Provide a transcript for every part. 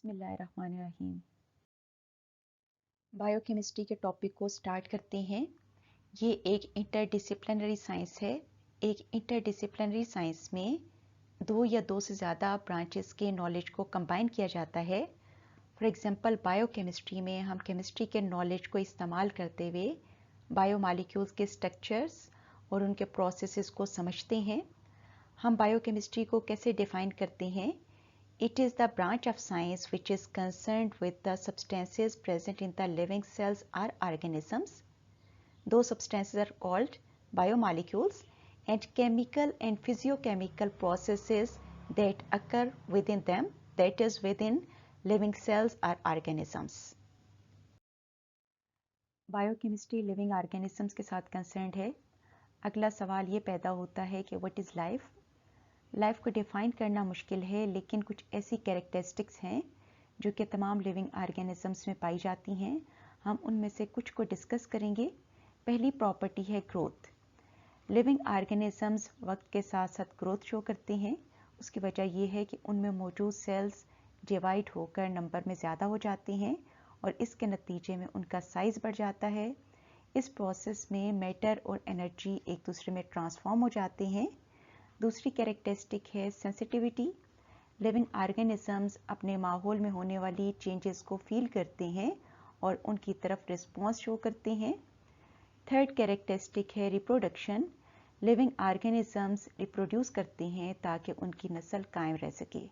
बिस्मिल्लाहिर्रहमानिर्रहीम। बायोकेमिस्ट्री के टॉपिक को स्टार्ट करते हैं। ये एक इंटरडिसिप्लिनरी साइंस है। एक इंटरडिसिप्लिनरी साइंस में दो या दो से ज़्यादा ब्रांचेस के नॉलेज को कंबाइन किया जाता है। फॉर एग्जांपल बायोकेमिस्ट्री में हम केमिस्ट्री के नॉलेज को इस्तेमाल करते हुए बायोमॉलिक्यूल्स के स्ट्रक्चर्स और उनके प्रोसेसेस को समझते हैं। हम बायोकेमिस्ट्री को कैसे डिफाइन करते हैं? It is the branch of science which is concerned with the substances present in the living cells or organisms. Those substances are called biomolecules and chemical and physiochemical processes that occur within them, that is within living cells or organisms. Biochemistry living organisms के साथ concerned है। अगला सवाल ये पैदा होता है कि what is life? लाइफ को डिफ़ाइन करना मुश्किल है, लेकिन कुछ ऐसी कैरेक्टरिस्टिक्स हैं जो कि तमाम लिविंग ऑर्गेनिजम्स में पाई जाती हैं। हम उनमें से कुछ को डिस्कस करेंगे। पहली प्रॉपर्टी है ग्रोथ। लिविंग ऑर्गेनिजम्स वक्त के साथ साथ ग्रोथ शो करते हैं। उसकी वजह यह है कि उनमें मौजूद सेल्स डिवाइड होकर नंबर में ज़्यादा हो जाते हैं और इसके नतीजे में उनका साइज़ बढ़ जाता है। इस प्रोसेस में मैटर और एनर्जी एक दूसरे में ट्रांसफॉर्म हो जाते हैं। दूसरी कैरेक्टरिस्टिक है सेंसिटिविटी। लिविंग ऑर्गेनिजम्स अपने माहौल में होने वाली चेंजेस को फील करते हैं और उनकी तरफ रिस्पॉन्स शो करते हैं। थर्ड कैरेक्टरिस्टिक है रिप्रोडक्शन। लिविंग ऑर्गेनिजम्स रिप्रोड्यूस करते हैं ताकि उनकी नस्ल कायम रह सके।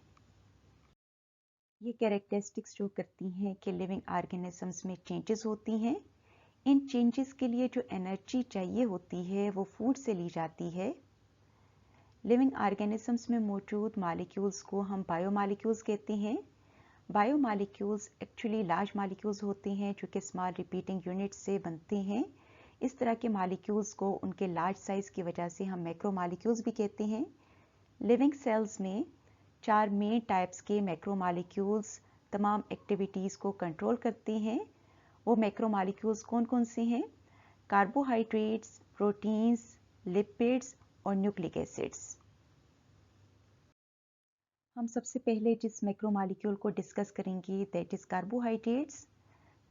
ये कैरेक्टरिस्टिक्स शो करती हैं कि लिविंग ऑर्गेनिजम्स में चेंजेस होती हैं। इन चेंजेस के लिए जो एनर्जी चाहिए होती है वो फूड से ली जाती है। लिविंग ऑर्गेनिजम्स में मौजूद मॉलिक्यूल्स को हम बायोमॉलिक्यूल्स कहते हैं। बायोमॉलिक्यूल्स एक्चुअली लार्ज मॉलिक्यूल्स होते हैं जो कि स्मॉल रिपीटिंग यूनिट से बनते हैं। इस तरह के मॉलिक्यूल्स को उनके लार्ज साइज की वजह से हम मैक्रोमॉलिक्यूल्स भी कहते हैं। लिविंग सेल्स में 4 मेन टाइप्स के मैक्रोमॉलिक्यूल्स तमाम एक्टिविटीज़ को कंट्रोल करते हैं। वो मैक्रोमॉलिक्यूल्स कौन कौन से हैं? कार्बोहाइड्रेट्स, प्रोटीन्स, लिपिड्स और न्यूक्लिक एसिड्स। हम सबसे पहले जिस मैक्रोमॉलिक्यूल को डिस्कस करेंगे दैट इज कार्बोहाइड्रेट्स।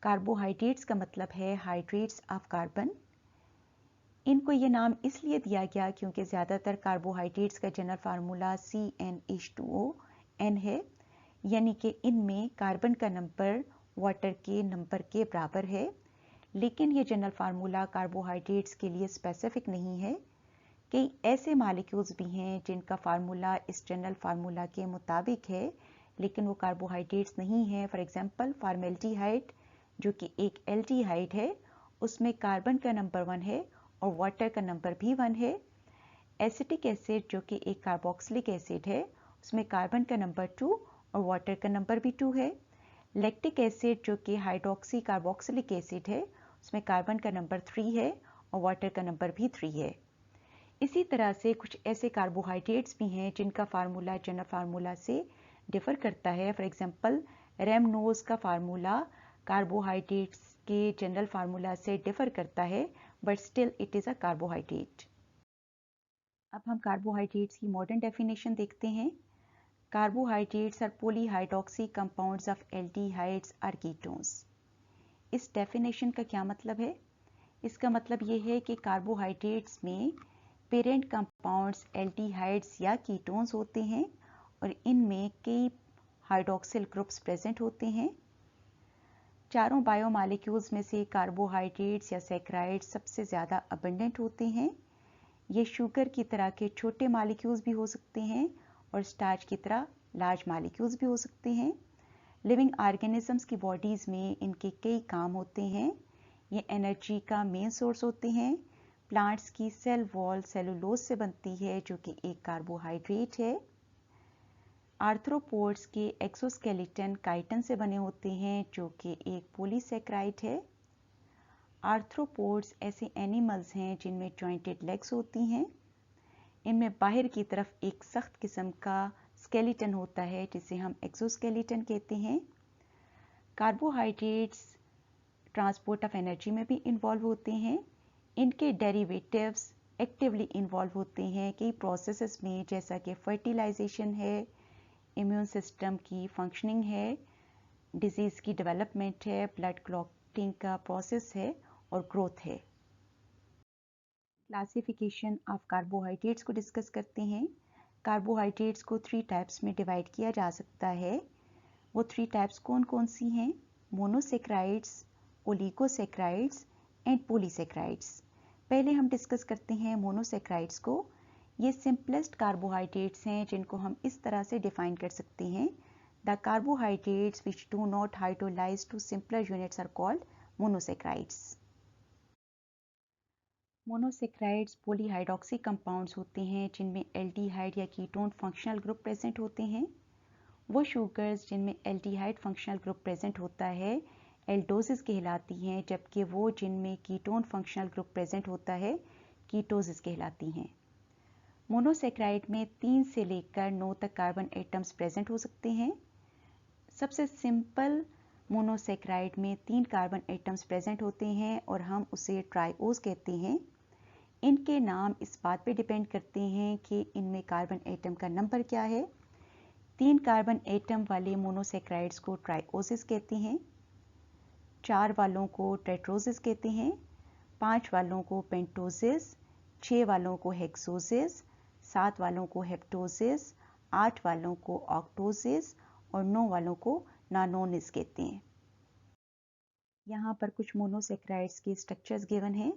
कार्बोहाइड्रेट्स का मतलब है हाइड्रेट्स ऑफ कार्बन। इनको ये नाम इसलिए दिया गया क्योंकि ज़्यादातर कार्बोहाइड्रेट्स का जनरल फार्मूला CnH2ON है, यानी कि इनमें कार्बन का नंबर वाटर के नंबर के बराबर है। लेकिन ये जनरल फार्मूला कार्बोहाइड्रेट्स के लिए स्पेसिफिक नहीं है। कई ऐसे मॉलिक्यूल्स भी हैं जिनका फार्मूला इस जनरल फार्मूला के मुताबिक है, लेकिन वो कार्बोहाइड्रेट्स नहीं है। फॉर एग्जांपल फॉर्मेल्डिहाइड जो कि एक एल्डिहाइड है, उसमें कार्बन का नंबर 1 है और वाटर का नंबर भी 1 है। एसिटिक एसिड जो कि एक कार्बोक्सिलिक एसिड है, उसमें कार्बन का नंबर 2 और वाटर का नंबर भी 2 है। लैक्टिक एसिड जो कि हाइड्रोक्सी कार्बोक्सिलिक एसिड है, उसमें कार्बन का नंबर 3 है और वाटर का नंबर भी 3 है। इसी तरह से कुछ ऐसे कार्बोहाइड्रेट्स भी हैं जिनका फार्मूला जनरल फार्मूला से डिफर करता है। फॉर एग्जांपल रैमनोज का फार्मूला कार्बोहाइड्रेट्स के जनरल फार्मूला से डिफर करता है, but still it is a carbohydrate. अब हम कार्बोहाइड्रेट्स की मॉडर्न डेफिनेशन देखते हैं। Carbohydrates are polyhydroxy compounds of aldehydes और कीटोन्स। इस डेफिनेशन का क्या मतलब है? इसका मतलब ये है कि कार्बोहाइड्रेट्स में पेरेंट कंपाउंड्स एल्डिहाइड्स या कीटोन्स होते हैं और इनमें कई हाइड्रोक्सिल ग्रुप्स प्रेजेंट होते हैं। चारों बायोमॉलिक्यूल्स में से कार्बोहाइड्रेट्स या सैकराइड्स सबसे ज़्यादा अबंडेंट होते हैं। ये शुगर की तरह के छोटे मॉलिक्यूल्स भी हो सकते हैं और स्टार्च की तरह लार्ज मॉलिक्यूल्स भी हो सकते हैं। लिविंग ऑर्गेनिजम्स की बॉडीज़ में इनके कई काम होते हैं। ये एनर्जी का मेन सोर्स होते हैं। प्लांट्स की सेल वॉल सेलुलोज से बनती है जो कि एक कार्बोहाइड्रेट है। आर्थ्रोपोड्स के एक्सोस्केलेटन काइटिन से बने होते हैं जो कि एक पॉलीसैकेराइड है। आर्थ्रोपोड्स ऐसे एनिमल्स हैं जिनमें जॉइंटेड लेग्स होती हैं। इनमें बाहर की तरफ एक सख्त किस्म का स्केलेटन होता है जिसे हम एक्सोस्केलेटन कहते हैं। कार्बोहाइड्रेट्स ट्रांसपोर्ट ऑफ एनर्जी में भी इन्वॉल्व होते हैं। इनके डेरिवेटिव्स एक्टिवली इन्वॉल्व होते हैं कई प्रोसेसेस में, जैसा कि फर्टिलाइजेशन है, इम्यून सिस्टम की फंक्शनिंग है, डिजीज़ की डेवलपमेंट है, ब्लड क्लॉटिंग का प्रोसेस है और ग्रोथ है। क्लासिफिकेशन ऑफ कार्बोहाइड्रेट्स को डिस्कस करते हैं। कार्बोहाइड्रेट्स को 3 टाइप्स में डिवाइड किया जा सकता है। वो 3 टाइप्स कौन कौन सी हैं? Monosaccharides, oligosaccharides and polysaccharides. पहले हम डिस्कस करते हैं मोनोसेक्राइड्स को। ये सिंपलेस्ट कार्बोहाइड्रेट्स हैं जिनको हम इस तरह से डिफाइन कर सकते हैं। The carbohydrates which do not hydrolyse to simpler units are called monosaccharides. Monosaccharides polyhydroxy compounds होते हैं जिनमें एल्डिहाइड या कीटोन फंक्शनल ग्रुप प्रेजेंट होते हैं। वो शुगर्स जिनमें एल्डिहाइड फंक्शनल ग्रुप प्रेजेंट होता है एल्डोसिस कहलाती हैं, जबकि वो जिनमें कीटोन फंक्शनल ग्रुप प्रेजेंट होता है कीटोसिस कहलाती हैं। मोनोसेक्राइड में 3 से लेकर 9 तक कार्बन एटम्स प्रेजेंट हो सकते हैं। सबसे सिंपल मोनोसेक्राइड में 3 कार्बन एटम्स प्रेजेंट होते हैं और हम उसे ट्राइओस कहते हैं। इनके नाम इस बात पे डिपेंड करते हैं कि इनमें कार्बन एटम का नंबर क्या है। 3 कार्बन एटम वाले मोनोसेक्राइड्स को ट्राइओसिस कहते हैं, 4 वालों को टेट्रोसिस कहते हैं, 5 वालों को पेंटोसिस, 6 वालों को हेक्सोसिस, 7 वालों को हेप्टोसिस, 8 वालों को ऑक्टोसिस और 9 वालों को नानोनिस कहते हैं। यहाँ पर कुछ मोनोसेक्राइड्स के स्ट्रक्चर्स गिवन हैं।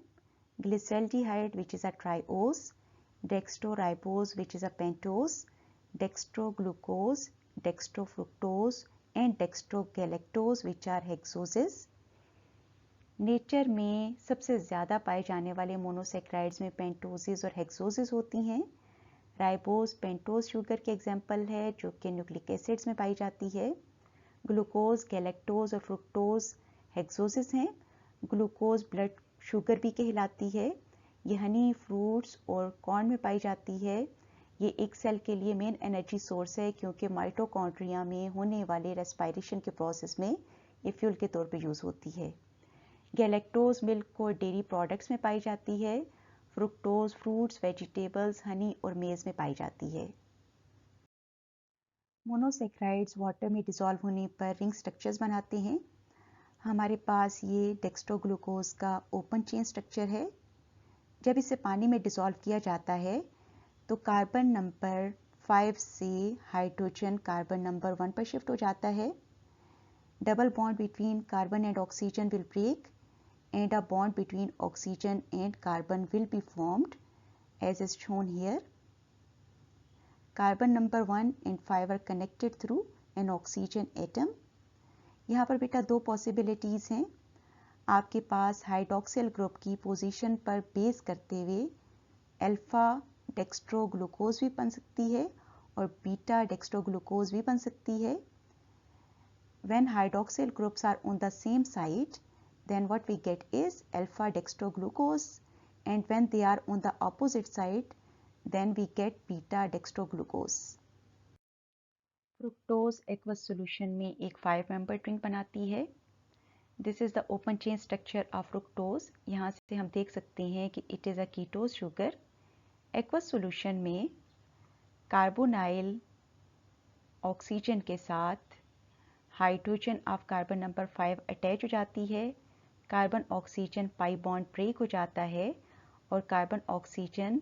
Glyceraldehyde which is a triose, dextroribose which is a pentose, dextroglucose, dextrofructose and dextrogalactose which are hexoses। Nature में सबसे ज़्यादा पाए जाने वाले मोनोसेक्राइड्स में पेंटोसिस और हेक्सोसिस होती हैं। राइबोस पेंटोस शुगर के एग्जाम्पल है जो कि न्यूक्लिक एसिड्स में पाई जाती है। ग्लूकोज, गैलेक्टोज और फ्रुक्टोज हेक्सोसिस हैं। ग्लूकोज ब्लड शुगर भी कहलाती है। ये हनी, फ्रूट्स और कॉर्न में पाई जाती है। ये एक सेल के लिए मेन एनर्जी सोर्स है क्योंकि माइटोकॉन्ड्रिया में होने वाले रेस्पायरेशन के प्रोसेस में ये फ्यूल के तौर पे यूज़ होती है। गैलेक्टोज मिल्क और डेयरी प्रोडक्ट्स में पाई जाती है। फ्रुक्टोज फ्रूट्स, वेजिटेबल्स, हनी और मेज़ में पाई जाती है। मोनोसेक्राइड्स वाटर में डिसॉल्व होने पर रिंग स्ट्रक्चर्स बनाते हैं। हमारे पास ये डेक्स्ट्रोग्लूकोज का ओपन चेन स्ट्रक्चर है। जब इसे पानी में डिसॉल्व किया जाता है तो कार्बन नंबर 5 से हाइड्रोजन कार्बन नंबर 1 पर शिफ्ट हो जाता है। Double bond between carbon and oxygen will break and a bond between oxygen and carbon will be formed as is shown here. Carbon number 1 and 5 are connected through an oxygen atom. यहाँ पर बेटा दो possibilities हैं। आपके पास hydroxyl group की position पर base करते हुए अल्फा डेक्स्ट्रोग्लूकोज भी बन सकती है और बीटा डेक्स्ट्रोग्लूकोज भी बन सकती है। When hydroxyl groups are on the same site, then what we get is alpha dextroglucose, and when they are on the opposite side then we get beta dextroglucose। Fructose aqueous solution में एक 5 member ring बनाती है। This is the open chain structure of fructose. यहाँ से हम देख सकते हैं कि it is a ketose sugar. Aqueous solution में कार्बोनाइल ऑक्सीजन के साथ hydrogen of carbon number 5 attach हो जाती है। Carbon oxygen pi bond break हो जाता है और कार्बन ऑक्सीजन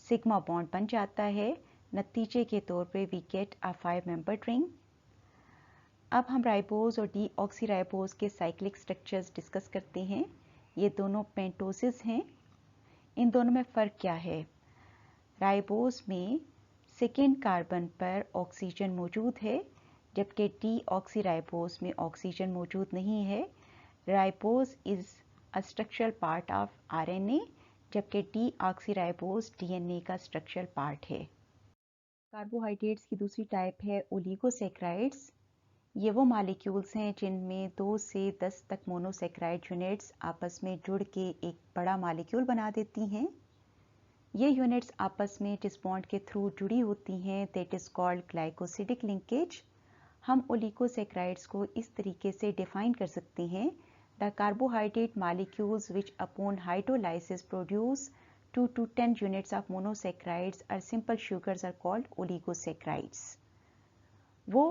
सिग्मा बॉन्ड बन जाता है। नतीजे के तौर पे we get a 5 member ring. अब हम राइबोज और डीऑक्सीराइबोज के साइक्लिक स्ट्रक्चर्स डिस्कस करते हैं। ये दोनों पेंटोसिस हैं। इन दोनों में फ़र्क क्या है? राइबोज में सेकेंड कार्बन पर ऑक्सीजन मौजूद है जबकि डीऑक्सीराइबोज में ऑक्सीजन मौजूद नहीं है। Ribose is a structural part of RNA जबकि डीऑक्सीराइबोज डीएनए का स्ट्रक्चरल पार्ट है। कार्बोहाइड्रेट्स की दूसरी टाइप है ओलिगोसेक्राइड्स। ये वो मॉलिक्यूल्स हैं जिनमें 2 से 10 तक मोनोसेक्राइड यूनिट्स आपस में जुड़ के एक बड़ा मॉलिक्यूल बना देती हैं। ये यूनिट्स आपस में जिस बॉन्ड के थ्रू जुड़ी होती हैं that is called glycosidic linkage. हम ओलिगोसेक्राइड्स को इस तरीके से डिफाइन कर सकते हैं the carbohydrate molecules which upon hydrolysis produce 2 to 10 units of monosaccharides or simple sugars are called oligosaccharides। वो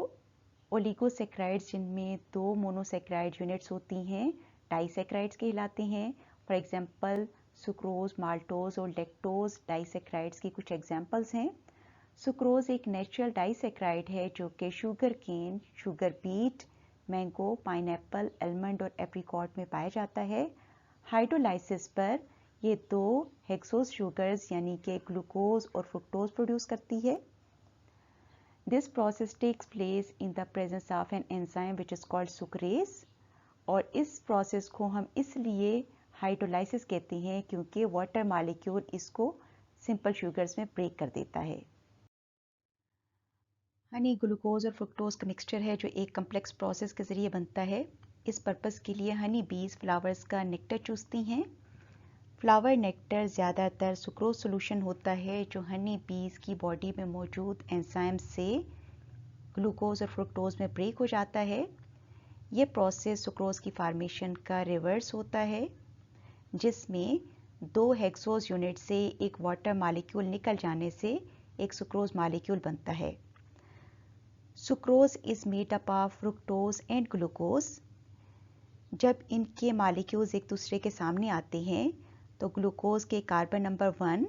ओलिगोसैकराइड्स जिनमें 2 मोनोसैकराइड यूनिट्स होती हैं डाइसैकराइड्स कहलाते हैं। फॉर एग्जांपल सुक्रोज, माल्टोज और लैक्टोज डाइसैकराइड्स की कुछ एग्जांपल्स हैं। सुक्रोज एक नेचुरल डाइसैकराइड है जो कि sugarcane, sugar beet, mango, pineapple, almond और एप्रिकॉट में पाया जाता है। हाइड्रोलाइसिस पर ये 2 हेक्सोज शुगर्स यानी कि ग्लूकोज और फ्रुक्टोज प्रोड्यूस करती है। This process takes place in the presence of an enzyme which is called sucrase और इस प्रोसेस को हम इसलिए हाइड्रोलाइसिस कहते हैं क्योंकि वाटर मॉलिक्यूल इसको सिंपल शुगर्स में ब्रेक कर देता है। हनी ग्लूकोज और फ्रुक्टोज का मिक्सचर है जो एक कम्प्लेक्स प्रोसेस के ज़रिए बनता है। इस पर्पस के लिए हनी बीज फ्लावर्स का नेक्टर चूसती हैं। फ्लावर नेक्टर ज़्यादातर सुक्रोज सोल्यूशन होता है जो हनी बीज की बॉडी में मौजूद एंजाइम से ग्लूकोज और फ्रुक्टोज में ब्रेक हो जाता है। ये प्रोसेस सुक्रोज की फार्मेशन का रिवर्स होता है जिसमें 2 हेक्सोज यूनिट से एक वाटर मॉलिक्यूल निकल जाने से एक सुक्रोज मॉलिक्यूल बनता है। Sucrose is made up of fructose and glucose. जब इनके मॉलिक्यूल्स एक दूसरे के सामने आते हैं तो ग्लूकोज के कार्बन नंबर 1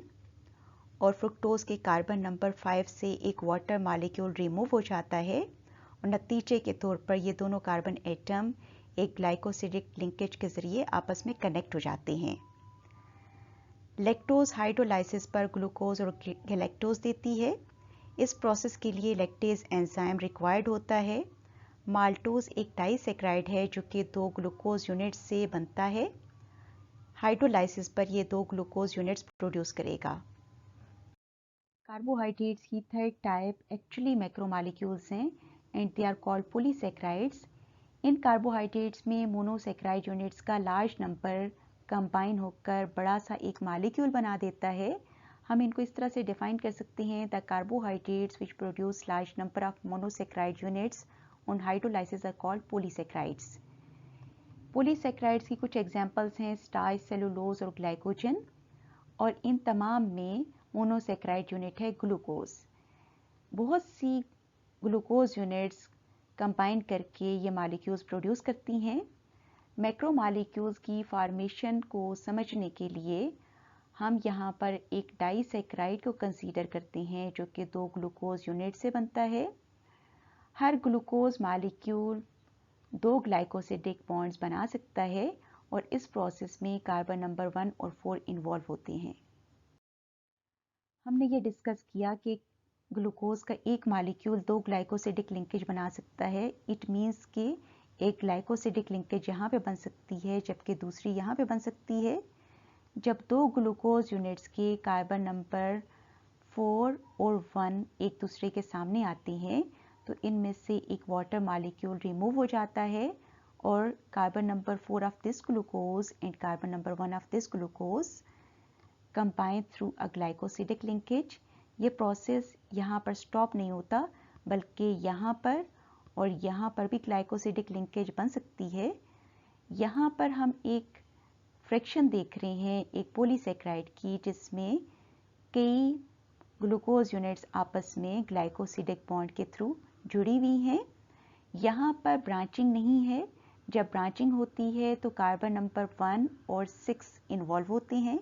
और फ्रुक्टोज के कार्बन नंबर 5 से एक वाटर मॉलिक्यूल रिमूव हो जाता है और नतीजे के तौर पर ये दोनों कार्बन एटम एक ग्लाइकोसिडिक लिंकेज के जरिए आपस में कनेक्ट हो जाते हैं। लैक्टोज हाइड्रोलाइसिस पर ग्लूकोज और गैलेक्टोज देती है। इस प्रोसेस के लिए लैक्टेज एंजाइम रिक्वायर्ड होता है। माल्टोज एक डाइसैकराइड है जो कि 2 ग्लूकोज यूनिट्स से बनता है। हाइड्रोलाइसिस पर ये 2 ग्लूकोज यूनिट्स प्रोड्यूस करेगा। कार्बोहाइड्रेट्स की थर्ड टाइप एक्चुअली मैक्रोमॉलिक्यूल्स हैं and they are called polysaccharides. इन कार्बोहाइड्रेट्स में मोनोसैकराइड यूनिट्स का लार्ज नंबर कंबाइन होकर बड़ा सा एक मॉलिक्यूल बना देता है। हम इनको इस तरह से डिफाइन कर सकते हैं the carbohydrates which produce large number of monosaccharide units on hydrolysis are called polysaccharides. Polysaccharides की कुछ एग्जांपल्स हैं स्टार्च, सेलुलोज और ग्लाइकोजन और इन तमाम में मोनोसैकराइड यूनिट है ग्लूकोज। बहुत सी ग्लूकोज यूनिट्स कंबाइन करके ये मॉलिक्यूल्स प्रोड्यूस करती हैं। मैक्रोमॉलिक्यूल्स की फॉर्मेशन को समझने के लिए हम यहाँ पर एक डाइसैकराइड को कंसीडर करते हैं जो कि 2 ग्लूकोज यूनिट से बनता है। हर ग्लूकोज मॉलिक्यूल 2 ग्लाइकोसिडिक बॉन्ड्स बना सकता है और इस प्रोसेस में कार्बन नंबर 1 और 4 इन्वॉल्व होते हैं। हमने ये डिस्कस किया कि ग्लूकोज का एक मॉलिक्यूल 2 ग्लाइकोसिडिक लिंकेज बना सकता है। इट मीन्स कि एक ग्लाइकोसिडिक लिंकेज यहाँ पे बन सकती है जबकि दूसरी यहाँ पे बन सकती है। जब 2 ग्लूकोज यूनिट्स के कार्बन नंबर 4 और 1 एक दूसरे के सामने आते हैं तो इनमें से एक वाटर मॉलिक्यूल रिमूव हो जाता है और carbon number 4 of this glucose and carbon number 1 of this glucose combine through a glycosidic linkage. ये प्रोसेस यहाँ पर स्टॉप नहीं होता बल्कि यहाँ पर और यहाँ पर भी ग्लाइकोसिडिक लिंकेज बन सकती है। यहाँ पर हम एक फ्रैक्शन देख रहे हैं एक पॉलीसैकराइड की जिसमें कई ग्लूकोज यूनिट्स आपस में ग्लाइकोसिडिक बॉन्ड के थ्रू जुड़ी हुई हैं। यहाँ पर ब्रांचिंग नहीं है। जब ब्रांचिंग होती है तो कार्बन नंबर 1 और 6 इन्वॉल्व होते हैं।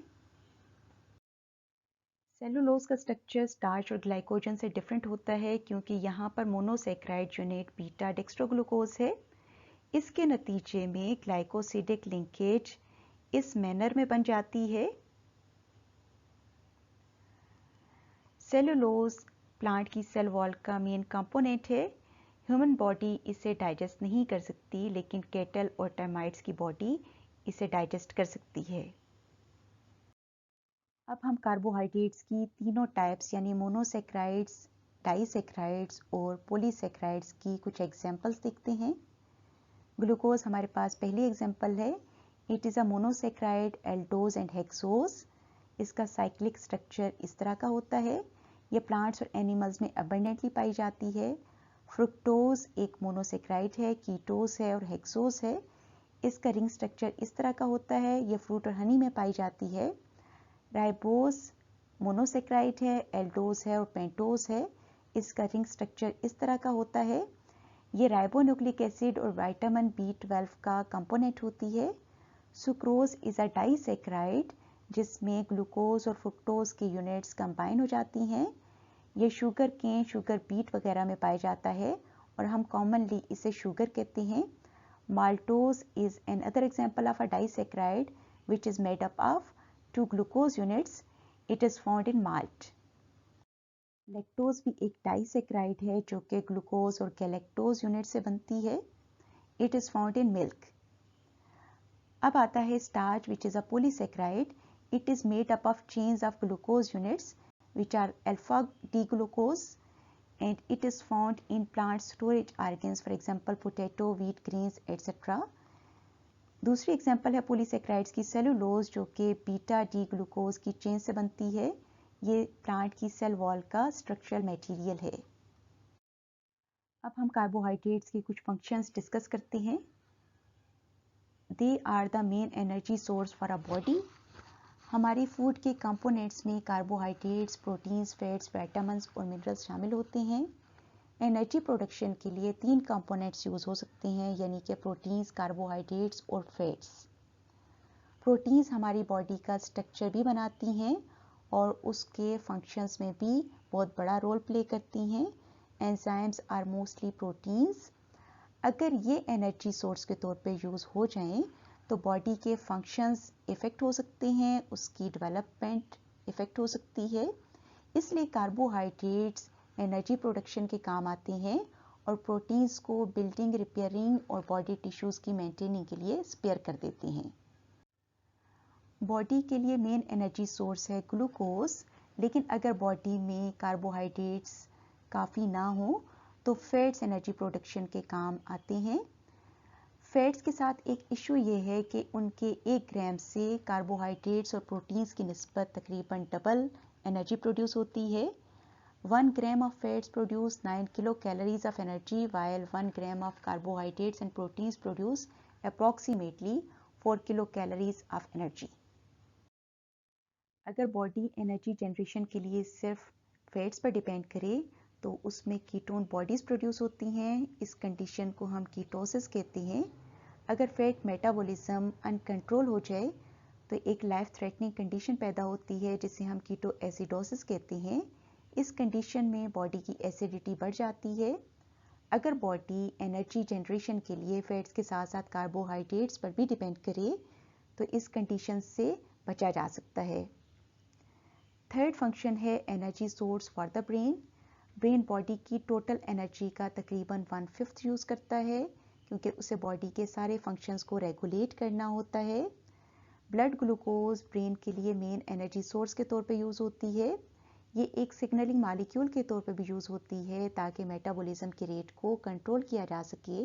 सेलुलोज का स्ट्रक्चर स्टार्च और ग्लाइकोजन से डिफरेंट होता है क्योंकि यहाँ पर मोनोसैकराइड यूनिट बीटा डेक्स्ट्रोग्लूकोज है। इसके नतीजे में ग्लाइकोसिडिक लिंकेज इस मैनर में बन जाती है। सेलुलोज प्लांट की सेल वॉल का मेन कंपोनेंट है। ह्यूमन बॉडी इसे डाइजेस्ट नहीं कर सकती लेकिन कैटल और टर्माइट्स की बॉडी इसे डाइजेस्ट कर सकती है। अब हम कार्बोहाइड्रेट्स की तीनों टाइप्स यानी मोनोसैकराइड्स, डाइसैकराइड्स और पॉलीसैकराइड्स की कुछ एग्जांपल्स देखते हैं। ग्लूकोज हमारे पास पहली एग्जांपल है। It is a monosaccharide aldose and hexose. इसका साइक्लिक स्ट्रक्चर इस तरह का होता है। ये प्लांट्स और एनिमल्स में अबंडेंटली पाई जाती है। फ्रुक्टोज एक मोनोसैकराइड है, कीटोज है और हेक्सोज है। इसका रिंग स्ट्रक्चर इस तरह का होता है। ये फ्रूट और हनी में पाई जाती है। राइबोज मोनोसैकराइड है, एल्डोज है और पेंटोज है। इसका रिंग स्ट्रक्चर इस तरह का होता है। ये राइबोन्यूक्लिक एसिड और विटामिन B12 का कंपोनेंट होती है। सुक्रोज इज़ अ डाइसैकेराइड जिसमें ग्लूकोज और फ्रुक्टोज की यूनिट्स कंबाइन हो जाती हैं। ये शुगर केन, शुगर बीट वगैरह में पाया जाता है और हम कॉमनली इसे शुगर कहते हैं। Maltose is an other example of a disaccharide which is made up of 2 glucose units. It is found in malt. Lactose भी एक डाइसैकेराइड है जो कि ग्लूकोज और गैलेक्टोज यूनिट से बनती है। It is found in milk. अब आता है starch which is a polysaccharide. It is made up of chains of glucose units which are alpha D glucose and it is found in plant storage organs, for example potato, wheat, grains etc. दूसरी example है polysaccharides की cellulose जो कि beta D glucose की chain से बनती है। ये प्लांट की सेल वॉल का स्ट्रक्चरल मटेरियल है। अब हम कार्बोहाइड्रेट्स के कुछ फंक्शंस डिस्कस करते हैं। They are the main energy source for a body. हमारे फूड के कंपोनेंट्स में कार्बोहाइड्रेट्स, प्रोटीन्स, फैट्स, विटामिन्स और मिनरल्स शामिल होते हैं। एनर्जी प्रोडक्शन के लिए 3 कंपोनेंट्स यूज़ हो सकते हैं, यानी कि प्रोटीन्स, कार्बोहाइड्रेट्स और फैट्स। प्रोटीन्स हमारी बॉडी का स्ट्रक्चर भी बनाती हैं और उसके फंक्शंस में भी बहुत बड़ा रोल प्ले करती हैं। Enzymes are mostly proteins. अगर ये एनर्जी सोर्स के तौर पे यूज़ हो जाएं तो बॉडी के फंक्शंस इफ़ेक्ट हो सकते हैं, उसकी डेवलपमेंट इफ़ेक्ट हो सकती है। इसलिए कार्बोहाइड्रेट्स एनर्जी प्रोडक्शन के काम आते हैं और प्रोटीन्स को बिल्डिंग, रिपेयरिंग और बॉडी टिश्यूज़ की मेंटेनिंग के लिए स्पेयर कर देते हैं। बॉडी के लिए मेन एनर्जी सोर्स है ग्लूकोज, लेकिन अगर बॉडी में कार्बोहाइड्रेट्स काफ़ी ना हो तो फैट्स एनर्जी प्रोडक्शन के काम आते हैं। फैट्स के साथ एक इशू ये है कि उनके 1 ग्राम से कार्बोहाइड्रेट्स और प्रोटीन्स की निस्बत तकरीबन डबल एनर्जी प्रोड्यूस होती है। 1 gram of fats produce 9 kilocalories of energy while 1 gram of carbohydrates and proteins produce approximately 4 kilocalories of energy. अगर बॉडी एनर्जी जनरेशन के लिए सिर्फ फैट्स पर डिपेंड करे तो उसमें कीटोन बॉडीज प्रोड्यूस होती हैं। इस कंडीशन को हम कीटोसिस कहते हैं। अगर फैट मेटाबॉलिज्म अनकंट्रोल हो जाए तो एक लाइफ थ्रेटनिंग कंडीशन पैदा होती है जिसे हम कीटो एसिडोसिस कहते हैं। इस कंडीशन में बॉडी की एसिडिटी बढ़ जाती है। अगर बॉडी एनर्जी जनरेशन के लिए फैट्स के साथ साथ कार्बोहाइड्रेट्स पर भी डिपेंड करे तो इस कंडीशन से बचा जा सकता है। थर्ड फंक्शन है energy source for the brain. Brain body की टोटल एनर्जी का तकरीबन 1/5 यूज़ करता है क्योंकि उसे बॉडी के सारे फंक्शंस को रेगुलेट करना होता है। ब्लड ग्लूकोज ब्रेन के लिए मेन एनर्जी सोर्स के तौर पे यूज़ होती है। ये एक सिग्नलिंग मॉलिक्यूल के तौर पे भी यूज़ होती है ताकि मेटाबॉलिज्म के रेट को कंट्रोल किया जा सके।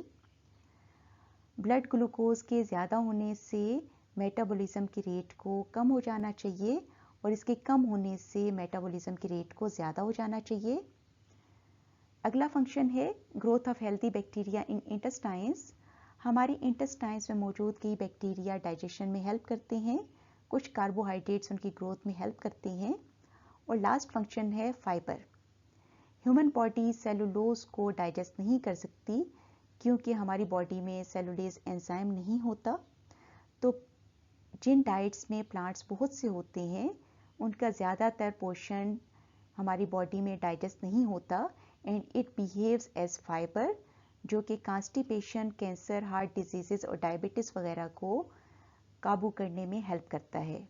ब्लड ग्लूकोज के ज़्यादा होने से मेटाबॉलिज्म के रेट को कम हो जाना चाहिए और इसके कम होने से मेटाबॉलिज्म के रेट को ज़्यादा हो जाना चाहिए। अगला फंक्शन है growth of healthy bacteria in intestines. हमारी इंटेस्टाइन्स में मौजूद कई बैक्टीरिया डाइजेशन में हेल्प करते हैं। कुछ कार्बोहाइड्रेट्स उनकी ग्रोथ में हेल्प करते हैं। और लास्ट फंक्शन है फाइबर। ह्यूमन बॉडी सेलुलोज को डाइजेस्ट नहीं कर सकती क्योंकि हमारी बॉडी में सेलुलेज एंजाइम नहीं होता। तो जिन डाइट्स में प्लांट्स बहुत से होते हैं उनका ज़्यादातर पोर्शन हमारी बॉडी में डाइजेस्ट नहीं होता and it behaves as fibre, जो कि कॉन्स्टिपेशन, कैंसर, हार्ट डिजीजेस और डायबिटीज़ वगैरह को काबू करने में हेल्प करता है।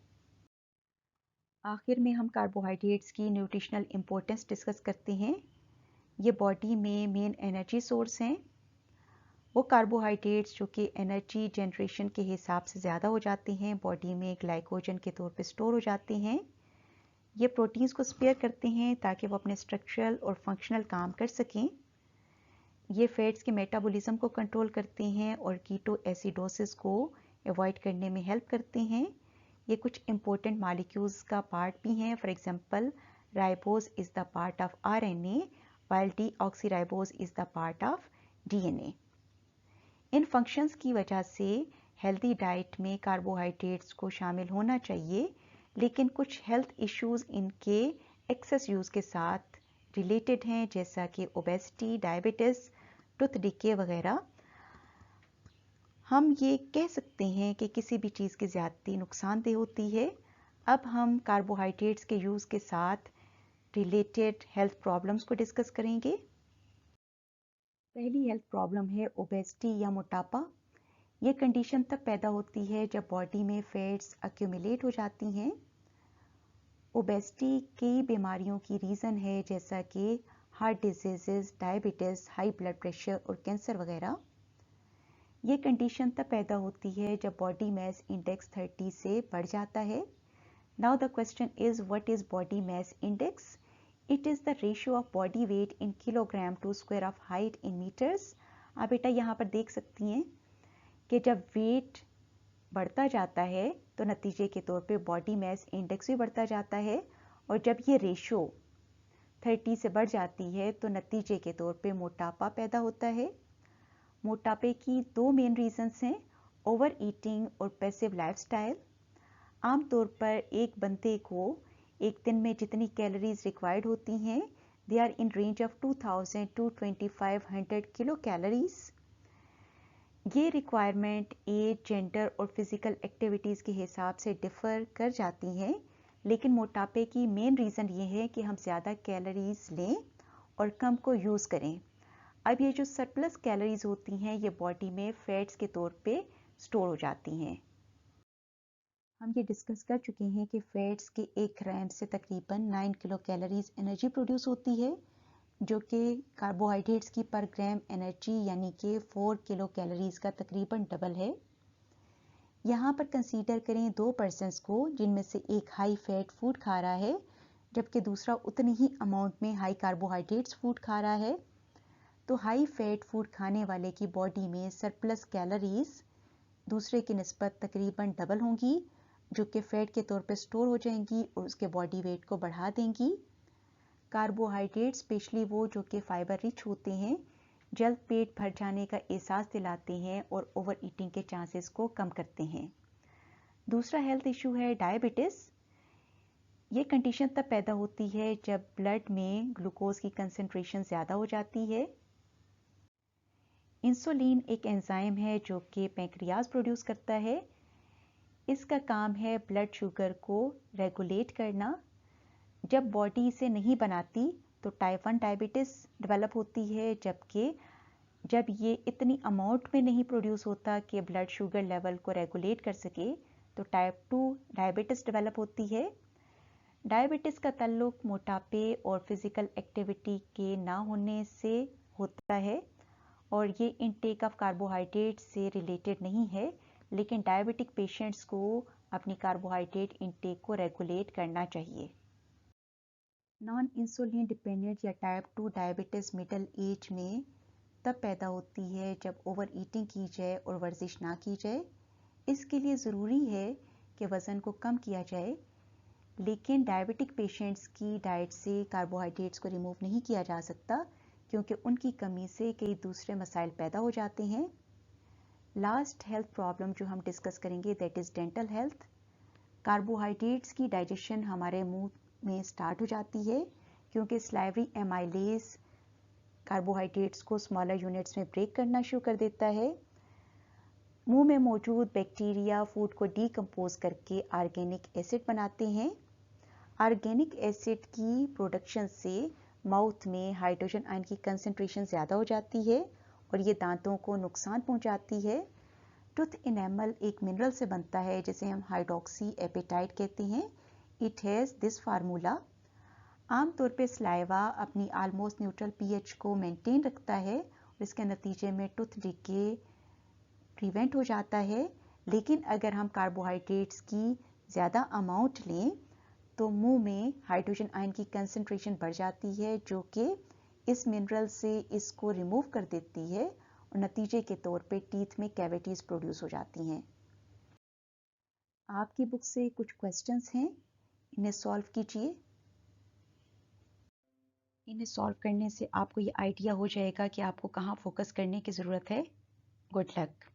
आखिर में हम कार्बोहाइड्रेट्स की न्यूट्रिशनल इम्पोर्टेंस डिस्कस करते हैं। ये बॉडी में मेन एनर्जी सोर्स हैं। वो कार्बोहाइड्रेट्स जो कि एनर्जी जनरेशन के हिसाब से ज़्यादा हो जाते हैं बॉडी में ग्लाइकोजन के तौर पे स्टोर हो जाते हैं। ये प्रोटीन्स को स्पेयर करते हैं ताकि वो अपने स्ट्रक्चरल और फंक्शनल काम कर सकें। ये फैट्स के मेटाबॉलिज्म को कंट्रोल करते हैं और कीटो एसिडोसिस को अवॉइड करने में हेल्प करते हैं। ये कुछ इंपॉर्टेंट मॉलिक्यूल्स का पार्ट भी हैं। For example ribose is the part of RNA while deoxyribose is the part of DNA। In functions की वजह से हेल्दी डाइट में कार्बोहाइड्रेट्स को शामिल होना चाहिए, लेकिन कुछ हेल्थ इश्यूज इनके एक्सेस यूज़ के साथ रिलेटेड हैं जैसा कि ओबेसिटी, डायबिटीज़। टूथ डिके वगैरह, हम ये कह सकते हैं कि किसी भी चीज़ की ज़्यादती नुकसानदेह होती है। अब हम कार्बोहाइड्रेट्स के यूज़ के साथ रिलेटेड हेल्थ प्रॉब्लम्स को डिस्कस करेंगे। पहली हेल्थ प्रॉब्लम है ओबेसिटी या मोटापा। ये कंडीशन तब पैदा होती है जब बॉडी में फैट्स एक्यूमुलेट हो जाती हैं। ओबेसिटी कई बीमारियों की रीज़न है, जैसा कि heart disease, diabetes, high blood pressure और कैंसर वगैरह। ये कंडीशन तब पैदा होती है जब बॉडी मास इंडेक्स 30 से बढ़ जाता है। Now the question is, what is body mass index? It is the ratio of body weight in kilogram to square of height in metres. आप बेटा यहाँ पर देख सकती हैं कि जब वेट बढ़ता जाता है तो नतीजे के तौर पे बॉडी मास इंडेक्स भी बढ़ता जाता है, और जब ये रेशियो 30 से बढ़ जाती है तो नतीजे के तौर पे मोटापा पैदा होता है। मोटापे की दो मेन रीजंस हैं, ओवर ईटिंग और पैसिव लाइफस्टाइल। आमतौर पर एक बंदे को एक दिन में जितनी कैलोरीज रिक्वायर्ड होती हैं, they are in range of 2000 to 2500 kilo calories. ये रिक्वायरमेंट एज, जेंडर और फिजिकल एक्टिविटीज़ के हिसाब से डिफ़र कर जाती हैं, लेकिन मोटापे की मेन रीज़न ये है कि हम ज़्यादा कैलोरीज लें और कम को यूज़ करें। अब ये जो सरप्लस कैलोरीज होती हैं ये बॉडी में फैट्स के तौर पे स्टोर हो जाती हैं। हम ये डिस्कस कर चुके हैं कि फैट्स के 1 ग्राम से तकरीबन 9 किलो कैलोरीज एनर्जी प्रोड्यूस होती है, जो कि कार्बोहाइड्रेट्स की पर ग्राम एनर्जी यानी कि 4 किलो कैलोरीज का तकरीबन डबल है। यहाँ पर कंसीडर करें दो पर्सन्स को जिनमें से एक हाई फैट फूड खा रहा है जबकि दूसरा उतनी ही अमाउंट में हाई कार्बोहाइड्रेट्स फूड खा रहा है। तो हाई फैट फूड खाने वाले की बॉडी में सरप्लस कैलोरीज दूसरे की निस्बत तकरीबन डबल होंगी, जो कि फैट के तौर पे स्टोर हो जाएंगी और उसके बॉडी वेट को बढ़ा देंगी। कार्बोहाइड्रेट स्पेशली वो जो कि फाइबर रिच होते हैं, जल्द पेट भर जाने का एहसास दिलाते हैं और ओवर ईटिंग के चांसेस को कम करते हैं। दूसरा हेल्थ इशू है डायबिटीज़। ये कंडीशन तब पैदा होती है जब ब्लड में ग्लूकोज की कंसंट्रेशन ज़्यादा हो जाती है। इंसुलिन एक एंजाइम है जो कि पैंक्रियाज प्रोड्यूस करता है। इसका काम है ब्लड शुगर को रेगुलेट करना। जब बॉडी इसे नहीं बनाती तो टाइप 1 डायबिटीज़ डेवलप होती है, जबकि जब ये इतनी अमाउंट में नहीं प्रोड्यूस होता कि ब्लड शुगर लेवल को रेगुलेट कर सके तो टाइप 2 डायबिटीज़ डेवलप होती है। डायबिटीज़ का ताल्लुक मोटापे और फिजिकल एक्टिविटी के ना होने से होता है, और ये इनटेक ऑफ कार्बोहाइड्रेट से रिलेटेड नहीं है, लेकिन डायबिटिक पेशेंट्स को अपनी कार्बोहाइड्रेट इनटेक को रेगुलेट करना चाहिए। नॉन इंसुलिन डिपेंडेंट या टाइप 2 डायबिटीज़ मिडिल एज में तब पैदा होती है जब ओवर ईटिंग की जाए और वर्जिश ना की जाए। इसके लिए ज़रूरी है कि वज़न को कम किया जाए, लेकिन डायबिटिक पेशेंट्स की डाइट से कार्बोहाइड्रेट्स को रिमूव नहीं किया जा सकता, क्योंकि उनकी कमी से कई दूसरे मसाइल पैदा हो जाते हैं। लास्ट हेल्थ प्रॉब्लम जो हम डिस्कस करेंगे that is dental health. Carbohydrates की डाइजेशन हमारे मुंह में स्टार्ट हो जाती है, क्योंकि स्लाइवरी एमाइलेज कार्बोहाइड्रेट्स को स्मॉलर यूनिट्स में ब्रेक करना शुरू कर देता है। मुंह में मौजूद बैक्टीरिया फूड को डीकम्पोज करके ऑर्गेनिक एसिड बनाते हैं। ऑर्गेनिक एसिड की प्रोडक्शन से माउथ में हाइड्रोजन आयन की कंसंट्रेशन ज़्यादा हो जाती है और ये दांतों को नुकसान पहुंचाती है। टूथ इनेमल एक मिनरल से बनता है जिसे हम हाइड्रोक्सी एपेटाइट कहते हैं। It has this formula. आमतौर पे स्लाइवा अपनी ऑलमोस्ट न्यूट्रल पीएच को मेंटेन रखता है और इसके नतीजे में टूथ डिके प्रिवेंट हो जाता है। लेकिन अगर हम कार्बोहाइड्रेट्स की ज़्यादा अमाउंट लें तो मुंह में हाइड्रोजन आयन की कंसंट्रेशन बढ़ जाती है, जो कि इस मिनरल से इसको रिमूव कर देती है और नतीजे के तौर पे टीथ में कैविटीज़ प्रोड्यूस हो जाती हैं। आपकी बुक से कुछ क्वेश्चंस हैं, इन्हें सॉल्व कीजिए। इन्हें सॉल्व करने से आपको ये आइडिया हो जाएगा कि आपको कहाँ फोकस करने की ज़रूरत है। Good luck.